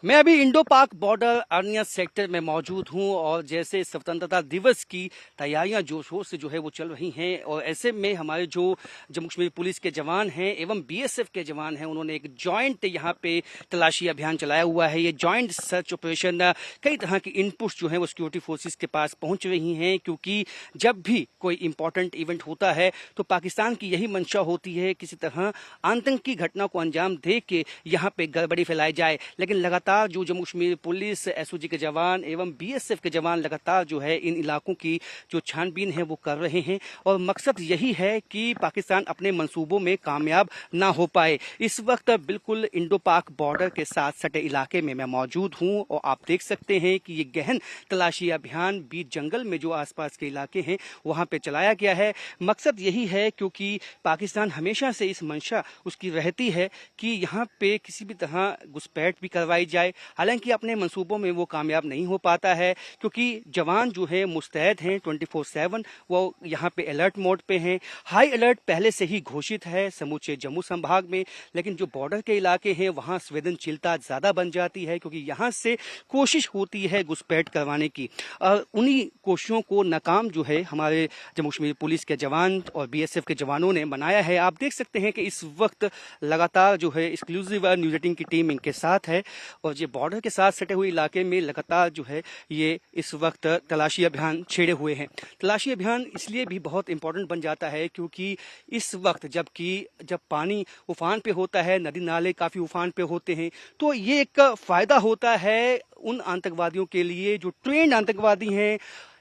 मैं अभी इंडो पाक बॉर्डर अरनिया सेक्टर में मौजूद हूं और जैसे स्वतंत्रता दिवस की तैयारियां जोर शोर से जो है वो चल रही हैं और ऐसे में हमारे जो जम्मू कश्मीर पुलिस के जवान हैं एवं बीएसएफ के जवान हैं उन्होंने एक जॉइंट यहां पे तलाशी अभियान चलाया हुआ है। ये जॉइंट सर्च ऑपरेशन कई तरह की इनपुट्स जो है वो सिक्योरिटी फोर्सेस के पास पहुंच रही हैं, क्योंकि जब भी कोई इंपॉर्टेंट इवेंट होता है तो पाकिस्तान की यही मंशा होती है किसी तरह आतंकी घटना को अंजाम दे के यहाँ पे गड़बड़ी फैलाई जाए। लेकिन लगातार जो जम्मू कश्मीर पुलिस, एसओजी के जवान एवं बीएसएफ के जवान लगातार जो है इन इलाकों की जो छानबीन है वो कर रहे हैं और मकसद यही है कि पाकिस्तान अपने मंसूबों में कामयाब ना हो पाए। इस वक्त बिल्कुल इंडो पाक बॉर्डर के साथ सटे इलाके में मैं मौजूद हूं और आप देख सकते हैं कि ये गहन तलाशी अभियान बीच जंगल में जो आसपास के इलाके हैं वहां पे चलाया गया है। मकसद यही है क्योंकि पाकिस्तान हमेशा से इस मंशा उसकी रहती है कि यहाँ पे किसी भी तरह घुसपैठ भी करवाई जाए। हालांकि अपने मंसूबों में वो कामयाब नहीं हो पाता है क्योंकि जवान जो है मुस्तैद हैं 24/7, वो यहाँ पे अलर्ट मोड पे हैं। हाई अलर्ट पहले से ही घोषित है समूचे जम्मू संभाग में, लेकिन जो बॉर्डर के इलाके हैं वहाँ संवेदनशीलता ज्यादा बन जाती है क्योंकि यहाँ से कोशिश होती है घुसपैठ करवाने की। उन्हीं कोशिशों को नाकाम जो है हमारे जम्मू कश्मीर पुलिस के जवान और बीएसएफ के जवानों ने बनाया है। आप देख सकते हैं कि इस वक्त लगातार जो है एक्सक्लूसिव न्यूज 18 की टीम इनके साथ है और ये बॉर्डर के साथ सटे हुए इलाके में लगातार जो है ये इस वक्त तलाशी अभियान छेड़े हुए हैं। तलाशी अभियान इसलिए भी बहुत इंपॉर्टेंट बन जाता है क्योंकि इस वक्त जब पानी उफान पे होता है, नदी नाले काफी उफान पे होते हैं, तो ये एक फायदा होता है उन आतंकवादियों के लिए जो ट्रेंड आतंकवादी हैं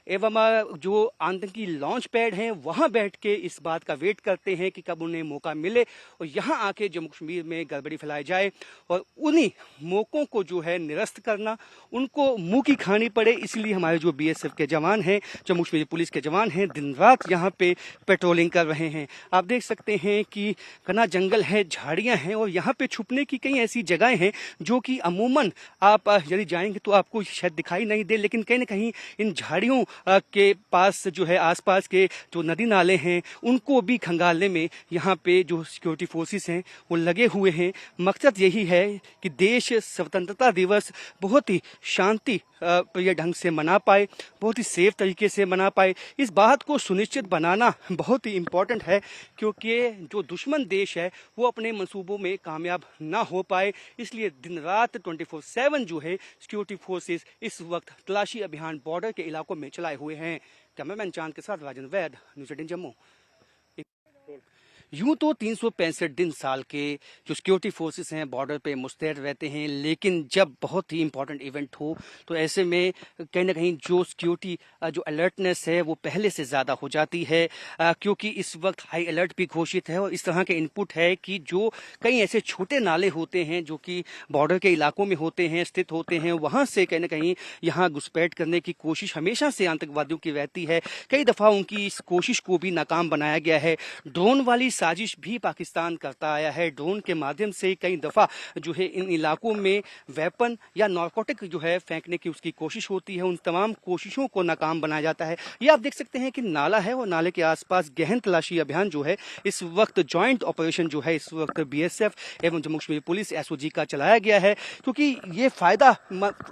एवं जो आतंकी लॉन्च पैड हैं वहां बैठ के इस बात का वेट करते हैं कि कब उन्हें मौका मिले और यहां आके जम्मू कश्मीर में गड़बड़ी फैलाई जाए और उन्हीं मौकों को जो है निरस्त करना, उनको मुंह की खानी पड़े। इसलिए हमारे जो बीएसएफ के जवान हैं, जम्मू कश्मीर पुलिस के जवान हैं, दिन रात यहाँ पे पेट्रोलिंग कर रहे हैं। आप देख सकते हैं कि घना जंगल है, झाड़ियां हैं और यहाँ पे छुपने की कई ऐसी जगहें हैं जो कि अमूमन आप यदि जाएंगे तो आपको शायद दिखाई नहीं दे, लेकिन कहीं ना कहीं इन झाड़ियों के पास जो है आसपास के जो नदी नाले हैं उनको भी खंगालने में यहाँ पे जो सिक्योरिटी फोर्सेस हैं वो लगे हुए हैं। मकसद यही है कि देश स्वतंत्रता दिवस बहुत ही शांति प्रिय ढंग से मना पाए, बहुत ही सेफ तरीके से मना पाए। इस बात को सुनिश्चित बनाना बहुत ही इम्पोर्टेंट है क्योंकि जो दुश्मन देश है वो अपने मंसूबों में कामयाब ना हो पाए। इसलिए दिन रात 24/7 जो है सिक्योरिटी फोर्सेस इस वक्त तलाशी अभियान बॉर्डर के इलाकों में चलाए हुए हैं। कैमरामैन चांद के साथ राजन वैद, न्यूज़ 18 जम्मू। यूं तो 365 दिन साल के जो सिक्योरिटी फोर्सेस हैं बॉर्डर पे मुस्तैद रहते हैं, लेकिन जब बहुत ही इंपॉर्टेंट इवेंट हो तो ऐसे में कहीं ना कहीं जो सिक्योरिटी जो अलर्टनेस है वो पहले से ज़्यादा हो जाती है क्योंकि इस वक्त हाई अलर्ट भी घोषित है और इस तरह के इनपुट है कि जो कई ऐसे छोटे नाले होते हैं जो कि बॉर्डर के इलाकों में होते हैं, स्थित होते हैं, वहाँ से कहीं ना कहीं यहाँ घुसपैठ करने की कोशिश हमेशा से आतंकवादियों की रहती है। कई दफ़ा उनकी इस कोशिश को भी नाकाम बनाया गया है। ड्रोन वाली साजिश भी पाकिस्तान करता आया है। ड्रोन के माध्यम से कई दफा जो है इन इलाकों में वेपन या नारकोटिक जो है फेंकने की उसकी कोशिश होती है। उन तमाम कोशिशों को नाकाम बनाया जाता है। ये आप देख सकते हैं कि नाला है और नाले के आसपास गहन तलाशी अभियान जो है इस वक्त जॉइंट ऑपरेशन जो है इस वक्त बीएसएफ एवं जम्मू कश्मीर पुलिस एसओजी का चलाया गया है क्योंकि ये फायदा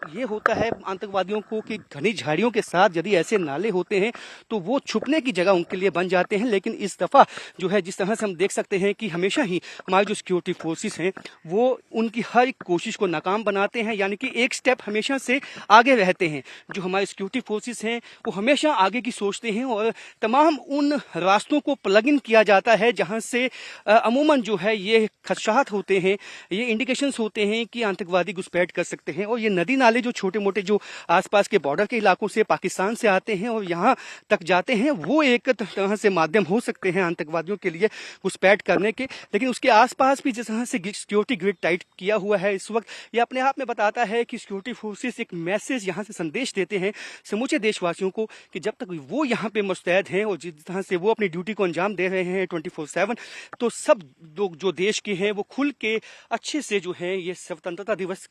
ये होता है आतंकवादियों को कि घनी झाड़ियों के साथ यदि ऐसे नाले होते हैं तो वो छुपने की जगह उनके लिए बन जाते हैं। लेकिन इस दफा जो है जिस तरह से हम देख सकते हैं कि हमेशा ही हमारे जो सिक्योरिटी फोर्सेस हैं वो उनकी हर एक कोशिश को नाकाम बनाते हैं, यानी कि एक स्टेप हमेशा से आगे रहते हैं। जो हमारे सिक्योरिटी फोर्सेस हैं वो हमेशा आगे की सोचते हैं और तमाम उन रास्तों को प्लग इन किया जाता है जहां से अमूमन जो है ये खदशात होते हैं, ये इंडिकेशंस होते हैं कि आतंकवादी घुसपैठ कर सकते हैं। और ये नदी नाले जो छोटे मोटे जो आसपास के बॉर्डर के इलाकों से पाकिस्तान से आते हैं और यहाँ तक जाते हैं, वो एक तरह से माध्यम हो सकते हैं आतंकवादियों के लिए घुसपैठ करने के। लेकिन उसके आसपास भी जिस तरह से सिक्योरिटी ग्रिड टाइट किया हुआ है इस वक्त, ये अपने आप में बताता है कि सिक्योरिटी फोर्सेस एक मैसेज यहाँ से संदेश देते हैं समूचे देशवासियों को कि जब तक वो यहाँ पे मुस्तैद हैं और जिस तरह से वो अपनी ड्यूटी को अंजाम दे रहे हैं 24/7, तो सब लोग जो देश के हैं वो खुल के अच्छे से जो है ये स्वतंत्रता दिवस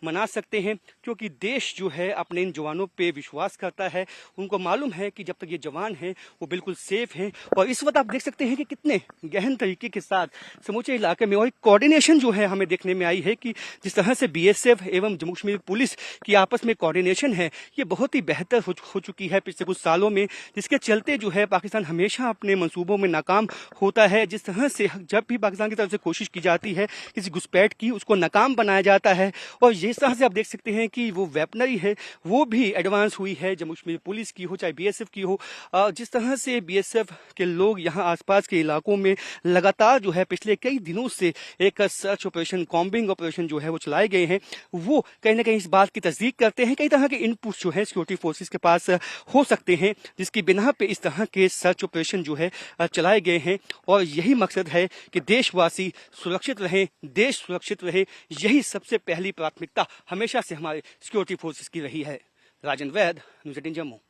मना सकते हैं क्योंकि देश जो है अपने इन जवानों पे विश्वास करता है। उनको मालूम है कि जब तक ये जवान हैं वो बिल्कुल सेफ हैं। और इस वक्त आप देख सकते हैं कि कितने गहन तरीके के साथ समूचे इलाके में और एक कोऑर्डिनेशन जो है हमें देखने में आई है कि जिस तरह से बीएसएफ एवं जम्मू कश्मीर पुलिस की आपस में कोऑर्डिनेशन है ये बहुत ही बेहतर हो चुकी है पिछले कुछ सालों में, जिसके चलते जो है पाकिस्तान हमेशा अपने मंसूबों में नाकाम होता है। जिस तरह से जब भी पाकिस्तान की तरफ से कोशिश की जाती है किसी घुसपैठ की, उसको नाकाम बनाया जाता है। और जिस तरह से आप देख सकते हैं कि वो वेपनरी है वो भी एडवांस हुई है, जम्मू कश्मीर पुलिस की हो चाहे बीएसएफ की हो। जिस तरह से बीएसएफ के लोग यहाँ आसपास के इलाकों में लगातार जो है पिछले कई दिनों से एक सर्च ऑपरेशन, कॉम्बिंग ऑपरेशन जो है वो चलाए गए हैं, वो कहीं ना कहीं इस बात की तस्दीक करते हैं कई तरह के इनपुट्स जो है सिक्योरिटी फोर्सेस के पास हो सकते हैं, जिसकी बिना पे इस तरह के सर्च ऑपरेशन जो है चलाए गए हैं। और यही मकसद है कि देशवासी सुरक्षित रहें, देश सुरक्षित रहे, यही सबसे पहली प्राथमिकता हमेशा से हमारे सिक्योरिटी फोर्सेस की रही है। राजन वैद, न्यूज़ 18 जम्मू।